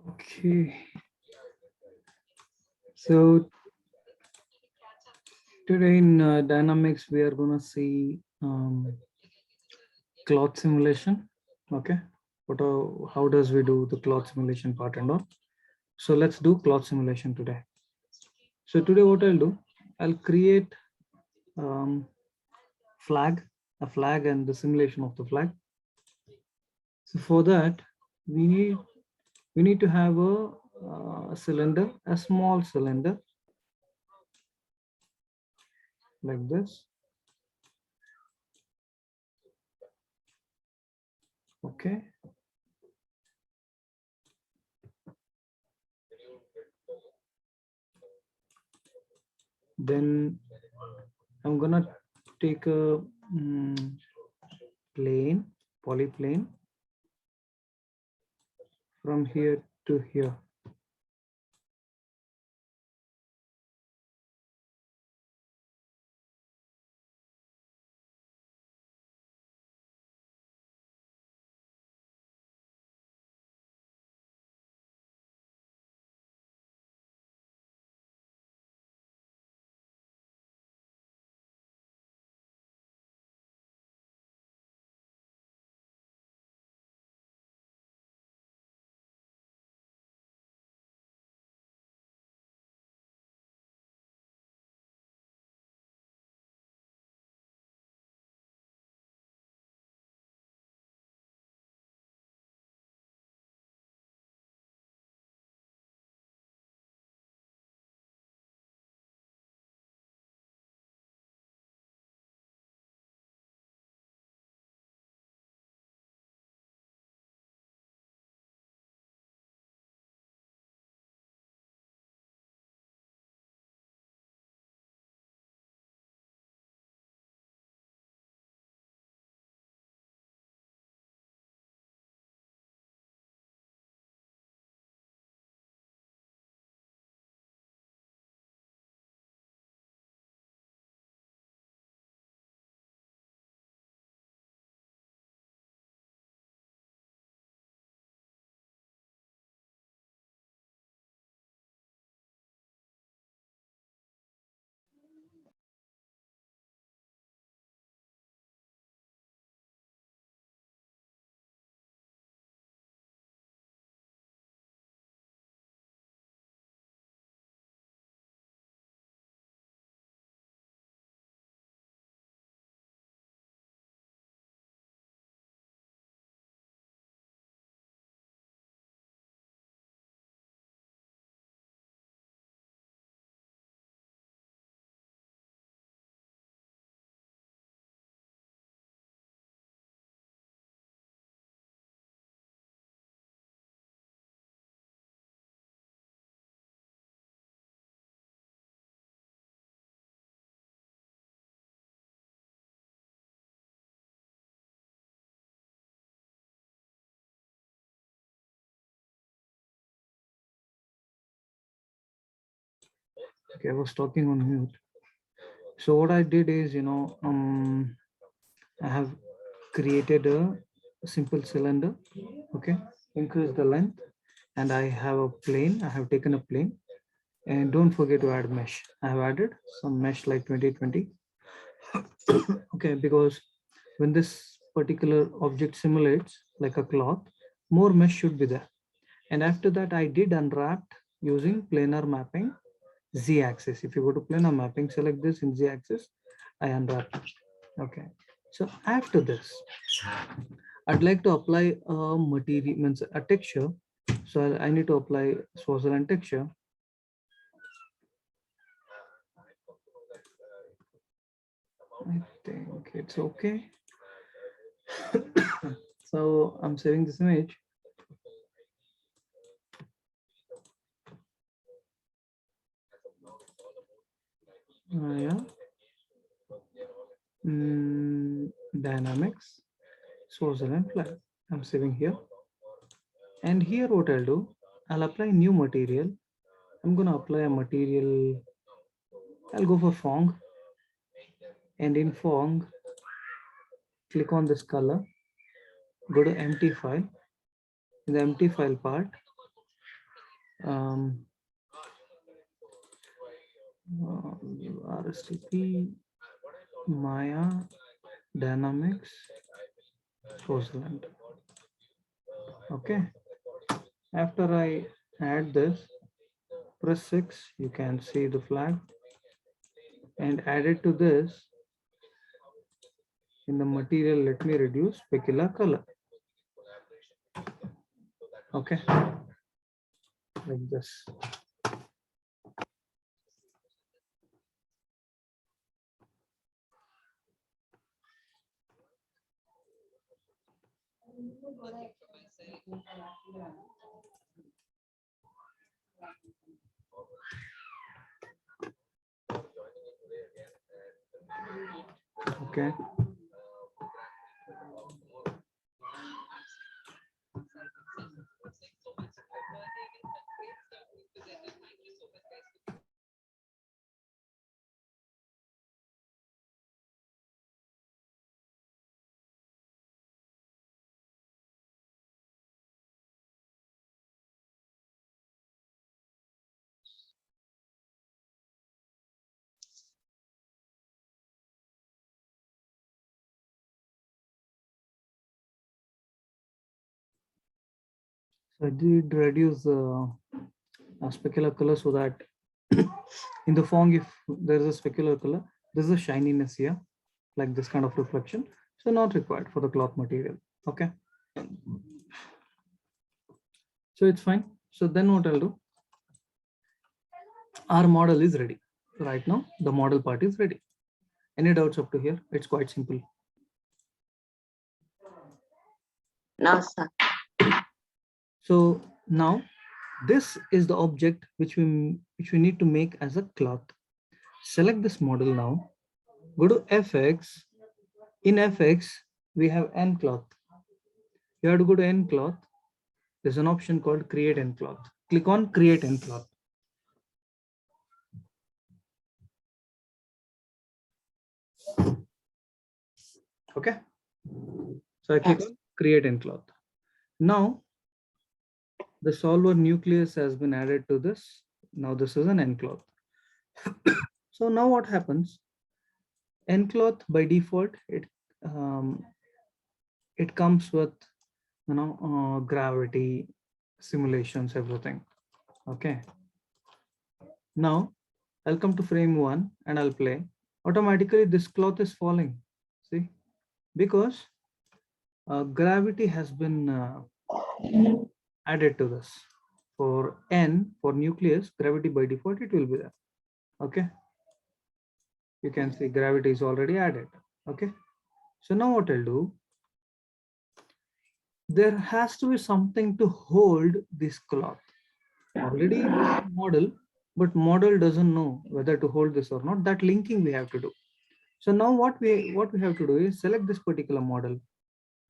Okay, so today in Dynamics we are gonna see cloth simulation. Okay, how does we do the cloth simulation part and all? So let's do cloth simulation today. So today what I'll do, I'll create um, flag, a flag and the simulation of the flag. So for that we need to have a cylinder, a small cylinder like this. Okay, then I'm gonna take a plane, polyplane from here to here. Okay, I was talking on mute. So what I did is, I have created a simple cylinder. Okay, increase the length, and I have a plane. I have taken a plane, and don't forget to add mesh. I have added some mesh like 2020. Okay, because when this particular object simulates like a cloth, more mesh should be there. And after that, I did unwrap using planar mapping z-axis. If you go to planar mapping, select this in z-axis, I unwrap it. Okay. So after this, I'd like to apply a material, means a texture. So I need to apply Swaziland texture. I think it's okay. So I'm saving this image. Yeah. Dynamics, Swaziland flag. I'm saving here. And here what I'll do, I'll apply new material. I'm gonna apply a material. I'll go for Fong, and in Fong, click on this color, go to empty file. In the empty file part, RSTP, Maya, Dynamics, Roseland. Okay. After I add this, press 6, you can see the flag, and add it to this. In the material, let me reduce specular color. Okay, like this. Okay. So I did reduce specular color so that in the fong, if there is a specular color, there is a shininess here, like this kind of reflection. So not required for the cloth material. Okay. So it's fine. So then what I'll do, our model is ready. Right now, the model part is ready. Any doubts up to here? It's quite simple. No, sir. So now this is the object which we need to make as a cloth. Select this model now. Go to FX. In FX, we have N cloth. You have to go to N cloth. There's an option called create N cloth. Click on create N cloth. Okay. So I click on create N cloth. Now the solver nucleus has been added to this. Now this is an N cloth. So now what happens? N cloth by default, it comes with gravity simulations, everything. Okay. Now I'll come to frame 1 and I'll play. Automatically this cloth is falling. See, because gravity has been added to this. For N, for nucleus, gravity by default, it will be there. Okay. You can see gravity is already added. Okay. So now what I'll do, there has to be something to hold this cloth. Already model, but model doesn't know whether to hold this or not. That linking we have to do. So now what we have to do is select this particular model.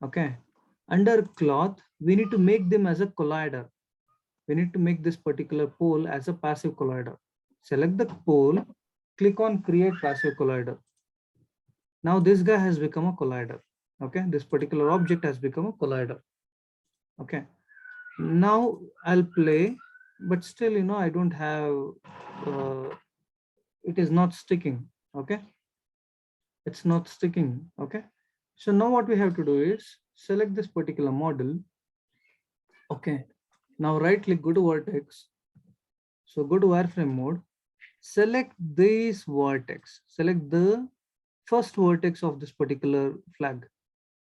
Okay. Under cloth, we need to make them as a collider. We need to make this particular pole as a passive collider. Select the pole, click on create passive collider. Now this guy has become a collider. Okay, this particular object has become a collider. Okay, now I'll play, but still, I don't have, it is not sticking. Okay, it's not sticking. Okay, so now what we have to do is select this particular model. Okay, now right click, go to vertex. So go to wireframe mode, select this vertex, select the first vertex of this particular flag.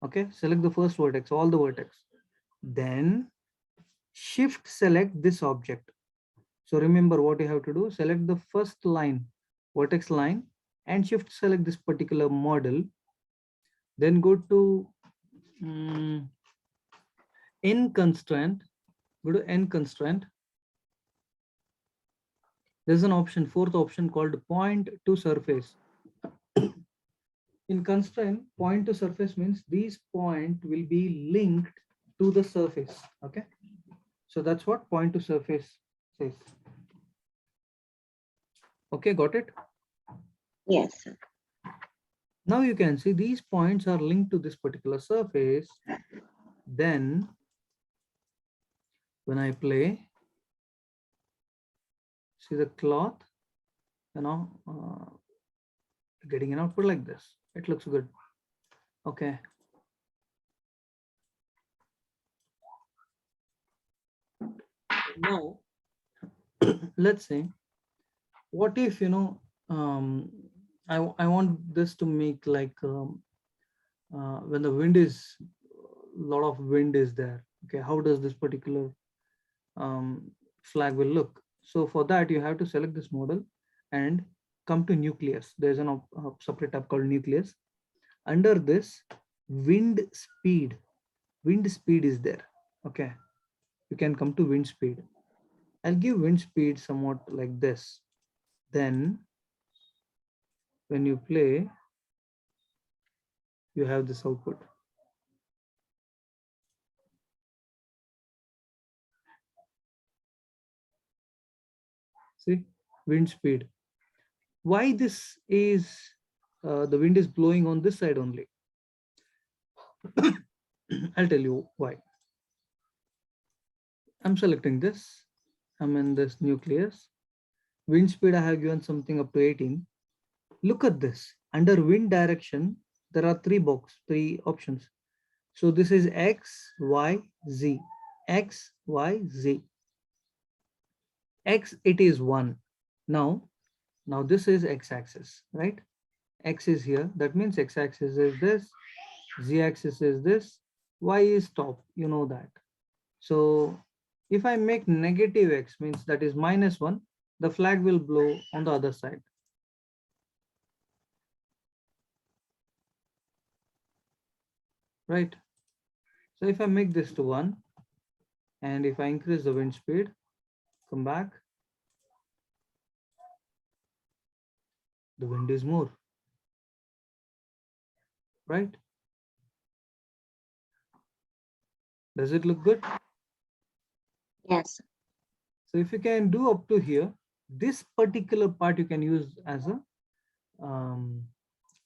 Okay, select the first vertex, all the vertex. Then shift select this object. So remember what you have to do, select the first line, vertex line, and shift select this particular model. Then go to N constraint, go to N constraint. There's an option, fourth option called point to surface. In constraint, point to surface means these point will be linked to the surface. Okay, so that's what point to surface says. Okay, got it? Yes, sir. Now you can see these points are linked to this particular surface. Then when I play, see the cloth, getting an output like this. It looks good. Okay. Now, let's say, what if, I want this to make like, when the wind is, a lot of wind is there. Okay. How does this particular flag will look? So for that, you have to select this model and come to nucleus. There's a separate tab called nucleus. Under this, wind speed is there. Okay. You can come to wind speed. I'll give wind speed somewhat like this. Then when you play, you have this output. See, wind speed. Why this is, the wind is blowing on this side only? I'll tell you why. I'm selecting this. I'm in this nucleus. Wind speed, I have given something up to 18. Look at this. Under wind direction, there are three options. So this is X, Y, Z. X, Y, Z. X, it is 1. Now this is X-axis, right? X is here. That means X-axis is this. Z-axis is this. Y is top. You know that. So if I make negative X, means that is -1, the flag will blow on the other side. Right? So if I make this to 1, and if I increase the wind speed, come back, the wind is more. Right? Does it look good? Yes. So if you can do up to here, this particular part you can use as a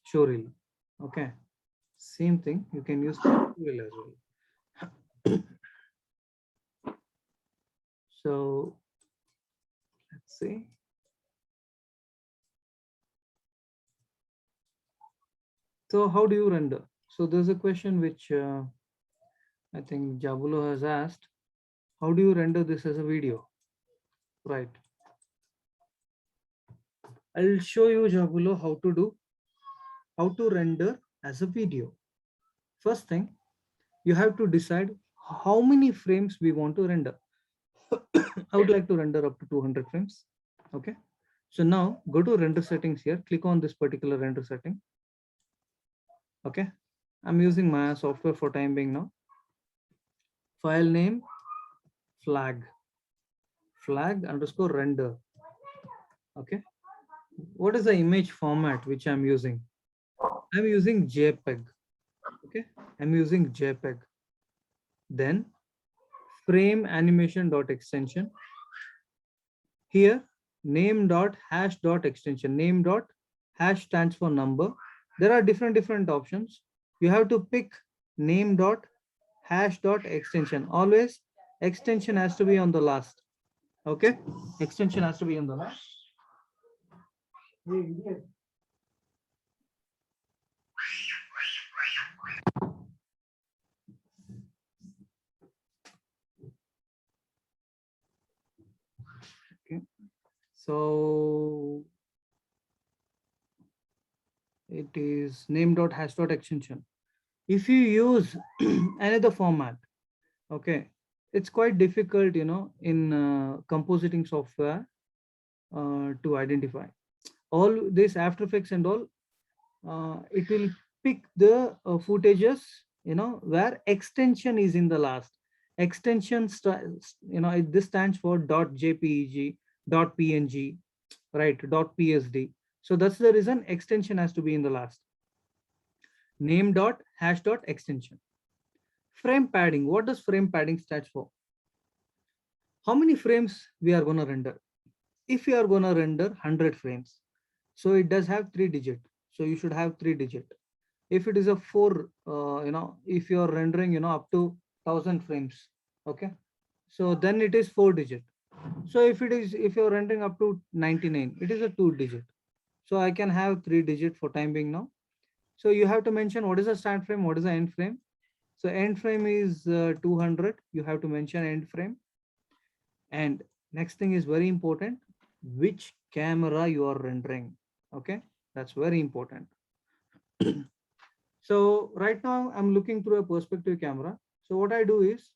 show reel. Okay. Same thing, you can use show reel as well. So let's see. So how do you render? So there's a question which I think Jabulo has asked. How do you render this as a video? Right. I'll show you, Jabulo, how to render as a video. First thing, you have to decide how many frames we want to render. I would like to render up to 200 frames. Okay. So now go to render settings here, click on this particular render setting. Okay. I'm using Maya software for time being now. File name, flag underscore render. Okay. What is the image format which I'm using? I'm using JPEG. Okay. I'm using JPEG. Then frame animation dot extension. Here name dot hash dot extension. Name dot hash stands for number. There are different options. You have to pick name dot hash dot extension. Always extension has to be on the last. Okay, extension has to be on the last. Okay, so it is name dot hash dot extension. If you use another format, okay, it's quite difficult, in compositing software to identify all this After Effects and all. It will pick the footages, where extension is in the last. Extension, this stands for .jpeg, .png, right, .psd. So that's the reason extension has to be in the last. Name dot hash dot extension. Frame padding. What does frame padding stand for? How many frames we are going to render? If you are going to render 100 frames, so it does have 3 digit. So you should have 3 digit. If it is a 4, if you are rendering, up to 1000 frames, okay, so then it is 4 digit. So if you're rendering up to 99, it is a 2-digit. So I can have 3-digit for time being now. So you have to mention what is the start frame, what is the end frame. So end frame is 200. You have to mention end frame. And next thing is very important, which camera you are rendering. Okay, that's very important. So right now I'm looking through a perspective camera. So what I do is,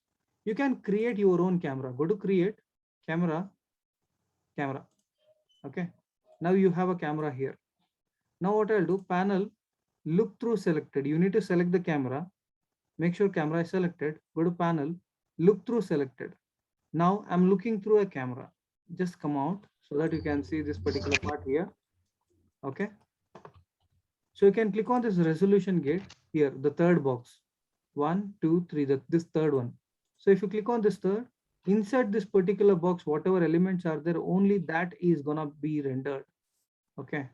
you can create your own camera. Go to create camera, camera. Okay. Now you have a camera here. Now what I'll do, panel, look through selected. You need to select the camera. Make sure camera is selected. Go to panel, look through selected. Now I'm looking through a camera. Just come out so that you can see this particular part here. Okay. So you can click on this resolution gate here, the third box. 1, 2, 3, this third one. So if you click on this third, inside this particular box, whatever elements are there, only that is gonna be rendered. Okay.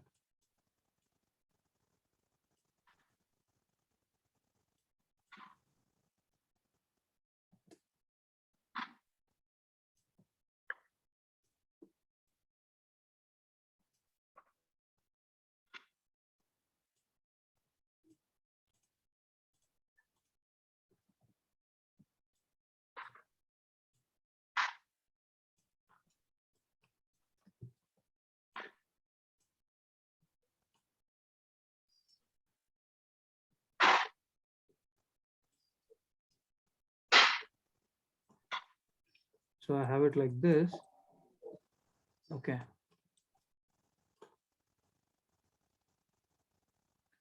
So I have it like this. Okay.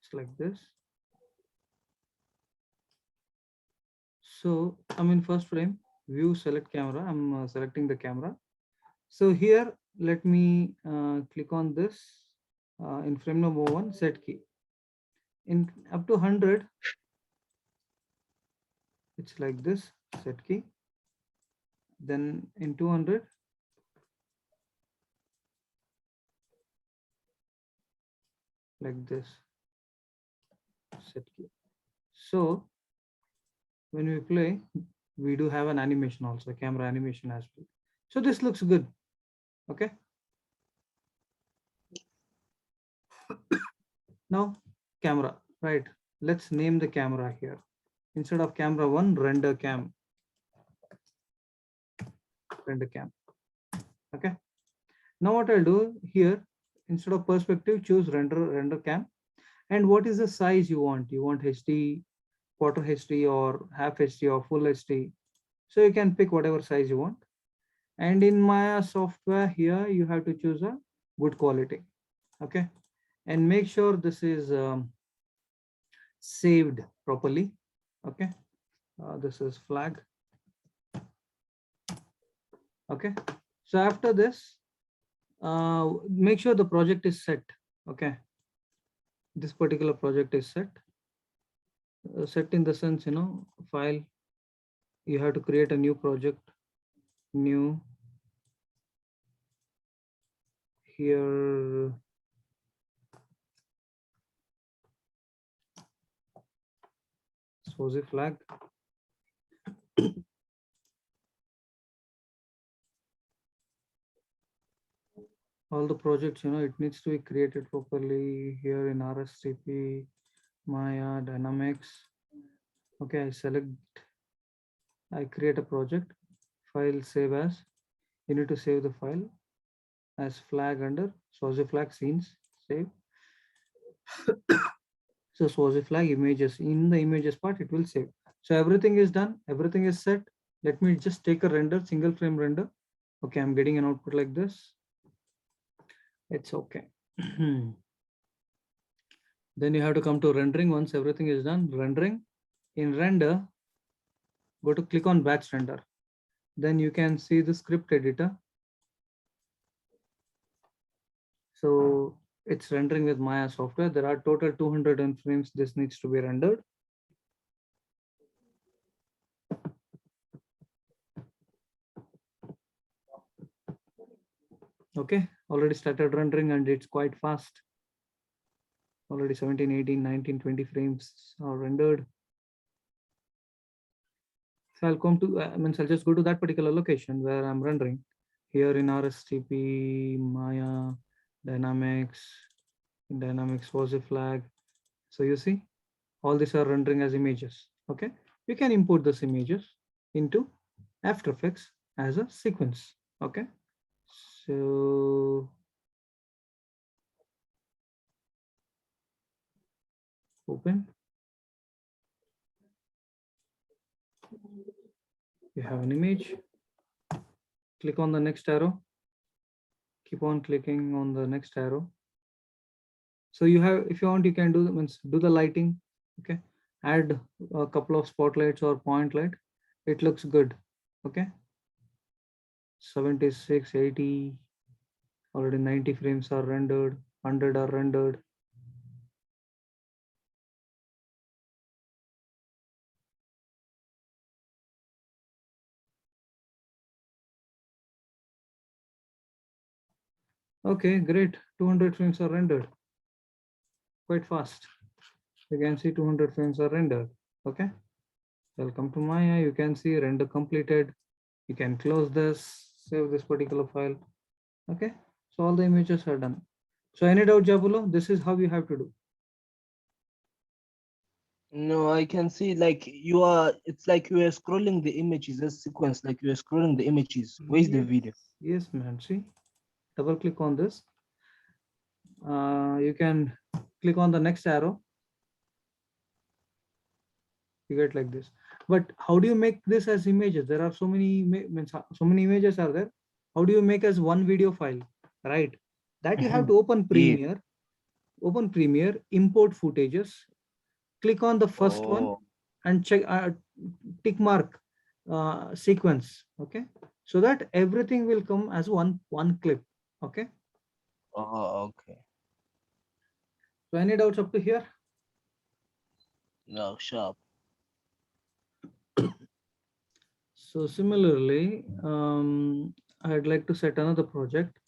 It's like this. So I'm in first frame, view, select camera. I'm selecting the camera. So here, let me click on this in frame number 1, set key. In up to 100, it's like this, set key. Then in 200, like this, set key. So when we play, we do have an animation also, camera animation as well. So this looks good. Okay. Now camera, right? Let's name the camera here. Instead of camera 1, render cam. Render cam. Okay. Now what I'll do here, instead of perspective, choose render cam. And what is the size you want? You want HD, quarter HD, or half HD, or full HD. So you can pick whatever size you want. And in Maya software here, you have to choose a good quality. Okay. And make sure this is saved properly. Okay. This is flag. Okay. So after this, make sure the project is set. Okay. This particular project is set. Set in the sense, file. You have to create a new project. New. Here. SOSI flag. All the projects, it needs to be created properly here in RSTP, Maya, Dynamics. Okay, I create a project, file, save as. You need to save the file as flag under SOSI flag scenes, save. So SOSI flag images, in the images part, it will save. So everything is done, everything is set. Let me just take a render, single frame render. Okay, I'm getting an output like this. It's okay. Then you have to come to rendering. Once everything is done, rendering. In render, go to click on batch render. Then you can see the script editor. So it's rendering with Maya software. There are total 200 frames. This needs to be rendered. Okay, already started rendering and it's quite fast. Already 17, 18, 19, 20 frames are rendered. So I'll come to, I'll just go to that particular location where I'm rendering. here in RSTP, Maya, Dynamics, in Dynamics was a flag. So you see, all these are rendering as images. Okay, you can import those images into After Effects as a sequence. Okay, so open. You have an image. Click on the next arrow. Keep on clicking on the next arrow. So you have, if you want, you can do the lighting. Okay, add a couple of spotlights or point light. It looks good. Okay, 76, 80, already 90 frames are rendered, 100 are rendered. Okay, great. 200 frames are rendered quite fast. You can see 200 frames are rendered. Okay, welcome to Maya. You can see render completed. You can close this, save this particular file. Okay, so all the images are done. So any doubt, Jabulo? This is how you have to do. No, I can see like you are, it's like you are scrolling the images as sequence, like you are scrolling the images. Where's the video? Yes, man. See, double click on this. You can click on the next arrow. You get like this. But how do you make this as images? There are so many so many images are there. How do you make as one video file? Right. That you have to open Yeah. Premiere. Open Premiere, import footages. Click on the first one Oh, and check tick mark sequence. Okay, so that everything will come as one clip. Okay, okay. so any doubts up to here? No, sharp. So similarly, I'd like to set another project,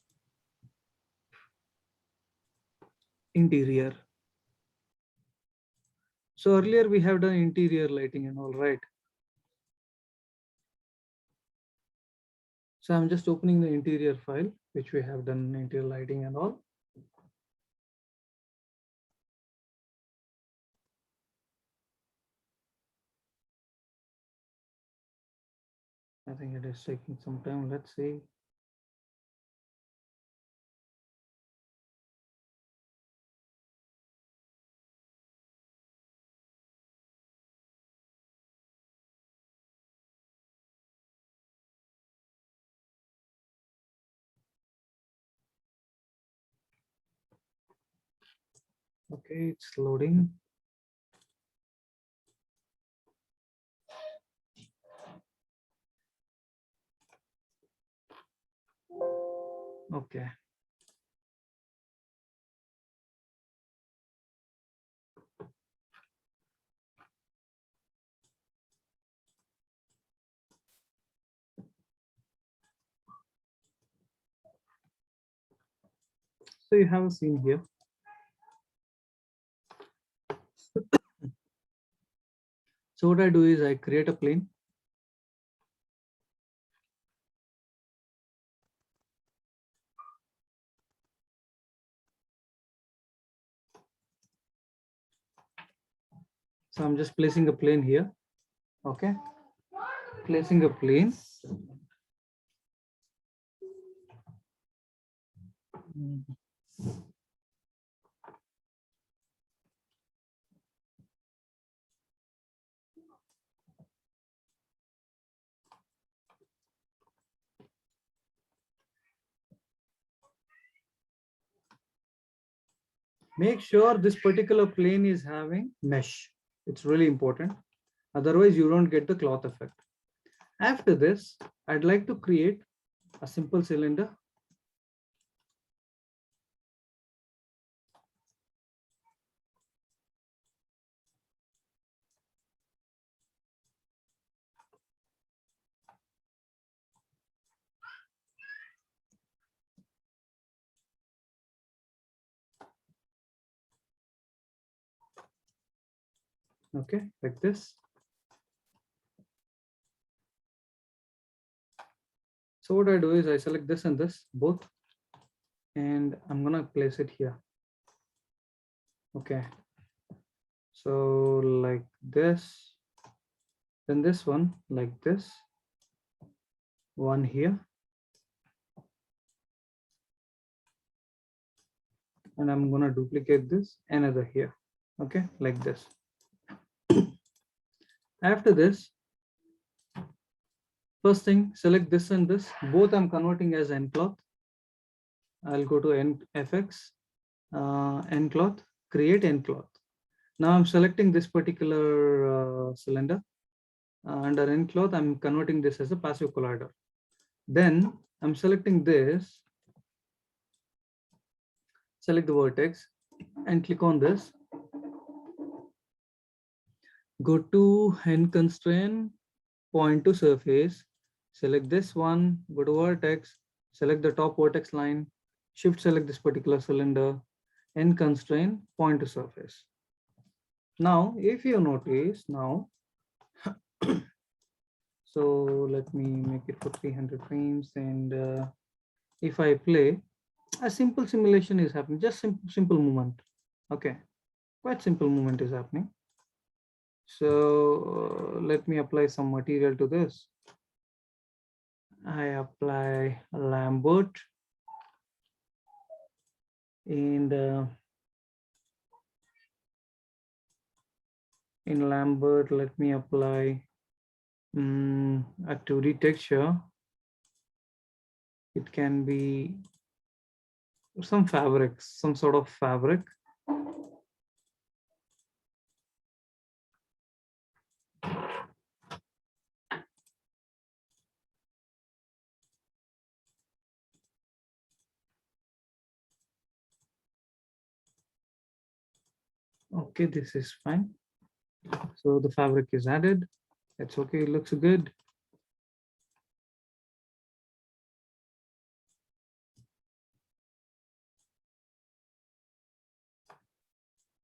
interior. So earlier we have done interior lighting and all, right? So I'm just opening the interior file, which we have done interior lighting and all. I think it is taking some time. Let's see. Okay, it's loading. Okay. So you have a scene here. So what I do is I create a plane. So I'm just placing a plane here. Okay. Placing a plane. Make sure this particular plane is having mesh. It's really important. Otherwise, you don't get the cloth effect. After this, I'd like to create a simple cylinder. Okay, like this. So what I do is I select this and this both, and I'm gonna place it here. Okay. So like this, then this one like this, one here, and I'm gonna duplicate this, another here. Okay, like this. After this, first thing, select this and this. Both I'm converting as ncloth. I'll go to fx, ncloth, create ncloth. Now I'm selecting this particular cylinder. Under ncloth, I'm converting this as a passive collider. Then I'm selecting this, select the vertex and click on this. Go to end constraint, point to surface, select this one, go to vertex, select the top vertex line, shift select this particular cylinder, end constraint, point to surface. Now, if you notice now, so let me make it for 300 frames, and if I play, a simple simulation is happening, just simple movement. Okay, quite simple movement is happening. So let me apply some material to this. I apply Lambert, and in Lambert, let me apply a 2D texture. It can be some fabrics, some sort of fabric. Okay, this is fine. So the fabric is added. That's okay, it looks good.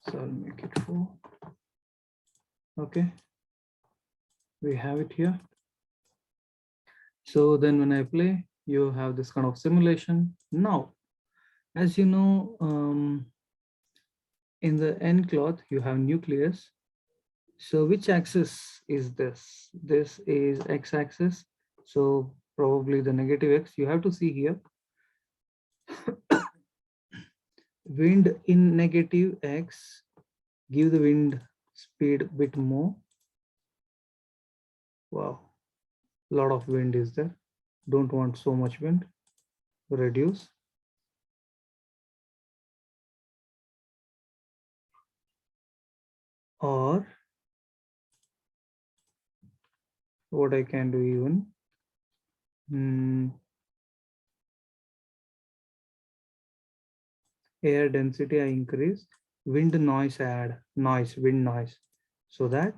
So I'll make it full. Okay, we have it here. So then when I play, you have this kind of simulation. Now, as you know, in the ncloth, you have nucleus. So which axis is this? This is x-axis. So probably the negative x. You have to see here. Wind in negative x, give the wind speed a bit more. Wow, a lot of wind is there. Don't want so much wind. Reduce. Or what I can do even. Air density I increase, wind noise I add, wind noise, so that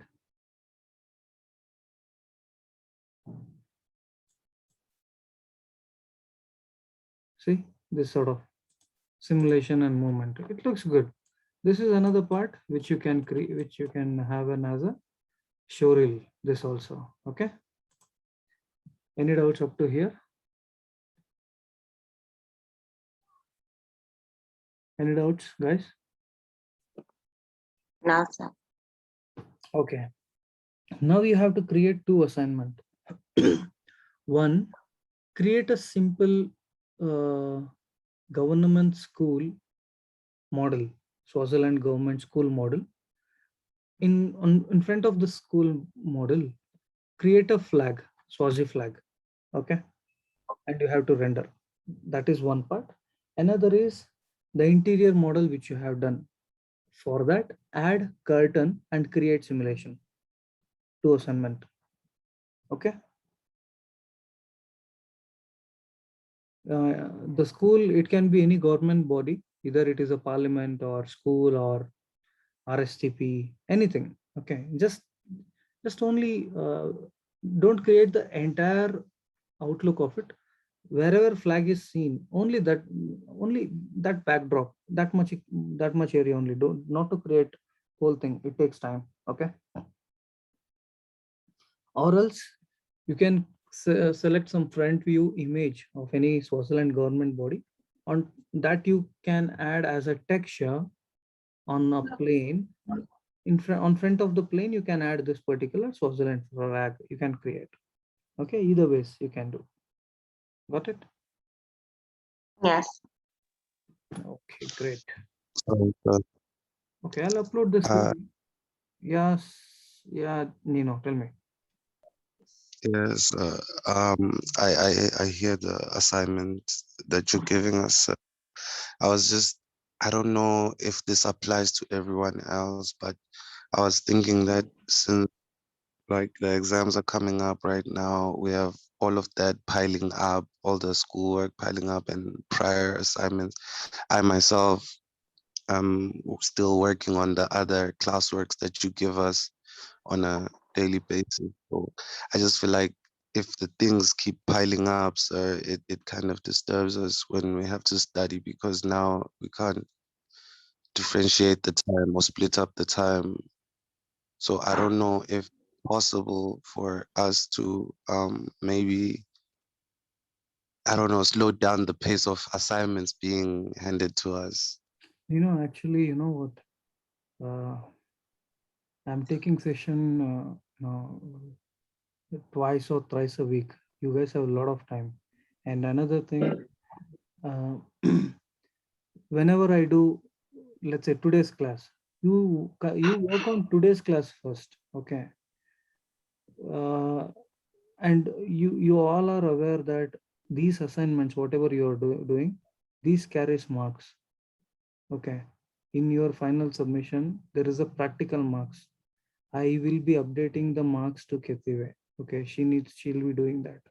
see this sort of simulation and movement. It looks good. This is another part which you can create, which you can have as a show reel. This also. Okay. Any doubts up to here? Any doubts, guys? No, sir. Okay. Now you have to create two assignments. One, create a simple government school model, Swaziland government school model. In front of the school model, create a flag, Swazi flag. Okay. And you have to render. That is one part. Another is the interior model which you have done. For that, add curtain and create simulation to assignment. Okay. The school, it can be any government body, either it is a parliament or school or RSTP, anything. Okay. Just only don't create the entire outlook of it. Wherever flag is seen, only that backdrop, that much area only. Don't, not to create whole thing. It takes time. Okay. Or else you can select some front view image of any Swaziland government body. On that you can add as a texture on a plane. On front of the plane, you can add this particular Swaziland flag you can create. Okay, either ways you can do. Got it? Yes. Okay, great. So, Okay, I'll upload this Uh, video. Yes, yeah, Nino, tell me. yes, I hear the assignment that you're giving us. I don't know if this applies to everyone else, but I was thinking that since like the exams are coming up right now, we have all of that piling up, all the schoolwork piling up and prior assignments. I myself am still working on the other classworks that you give us on a daily basis. So I just feel like if the things keep piling up, so it kind of disturbs us when we have to study because now we can't differentiate the time or split up the time. So I don't know if possible for us to maybe, I don't know, slow down the pace of assignments being handed to us. Actually, you know what? I'm taking session twice or thrice a week. You guys have a lot of time. And another thing, uh, whenever I do, let's say today's class, you work on today's class first, okay? And you all are aware that these assignments, whatever you are doing, these carries marks, okay? In your final submission, there is a practical marks. I will be updating the marks to Ketive. Okay, she'll be doing that.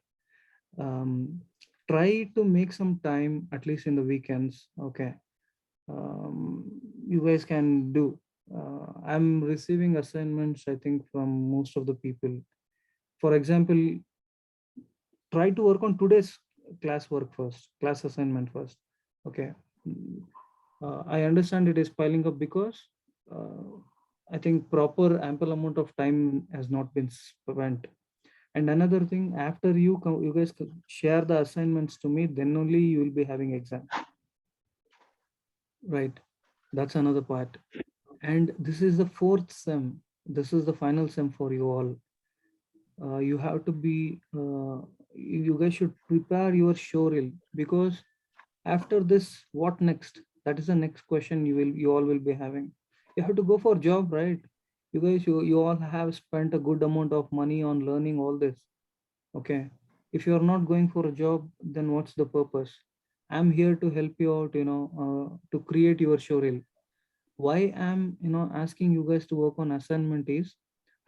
Try to make some time, at least in the weekends. Okay, you guys can do. I'm receiving assignments, I think, from most of the people. For example, try to work on today's class work first, class assignment first. Okay, I understand it is piling up because I think proper ample amount of time has not been spent. And another thing, after you guys share the assignments to me, then only you will be having exam. Right. That's another part. And this is the fourth sem. This is the final sem for you all. You have to be, you guys should prepare your showreel, because after this, what next? That is the next question you all will be having. You have to go for job, right? You guys, you all have spent a good amount of money on learning all this. Okay. If you're not going for a job, then what's the purpose? I'm here to help you out, to create your showreel. Why I'm, asking you guys to work on assignment is,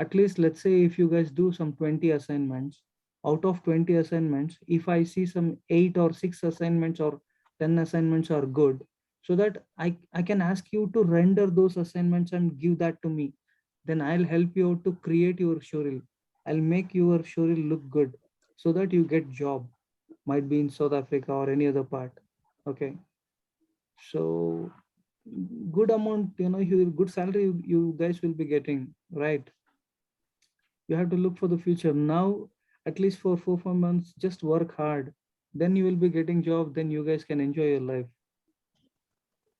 at least let's say if you guys do some 20 assignments, out of 20 assignments, if I see some 8 or 6 assignments or 10 assignments are good, so that I can ask you to render those assignments and give that to me. Then I'll help you out to create your showreel. I'll make your showreel look good so that you get job, might be in South Africa or any other part. Okay. So good amount, good salary you guys will be getting, right? You have to look for the future now. At least for 4 months, just work hard, then you will be getting job, then you guys can enjoy your life.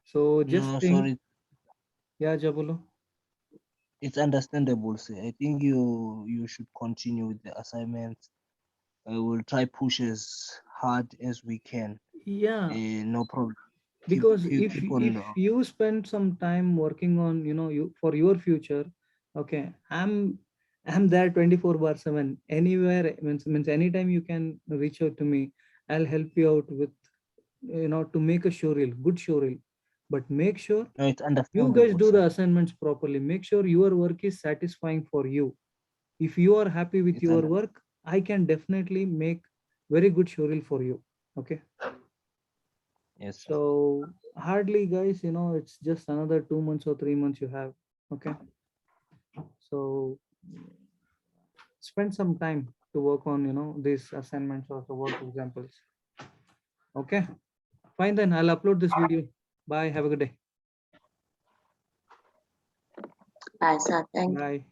So just No, think. sorry, Yeah, Jabolo. it's understandable, sir. I think you should continue with the assignments. I will try push as hard as we can. Yeah, No problem. because Keep on. if you spend some time working on, you for your future. Okay, I'm there 24/7, anywhere, means anytime you can reach out to me. I'll help you out with, to make a showreel, good showreel. But make sure No, it's you guys understandable, do the sir. assignments properly. Make sure your work is satisfying for you. If you are happy with It's your under, work, I can definitely make very good showreel for you. Okay. yes, sir. So hardly, guys, it's just another 2 months or 3 months you have. Okay. So spend some time to work on, these assignments or the work examples. Okay. Fine, then I'll upload this video. Bye. Have a good day. Bye, sir. Thank you. Bye.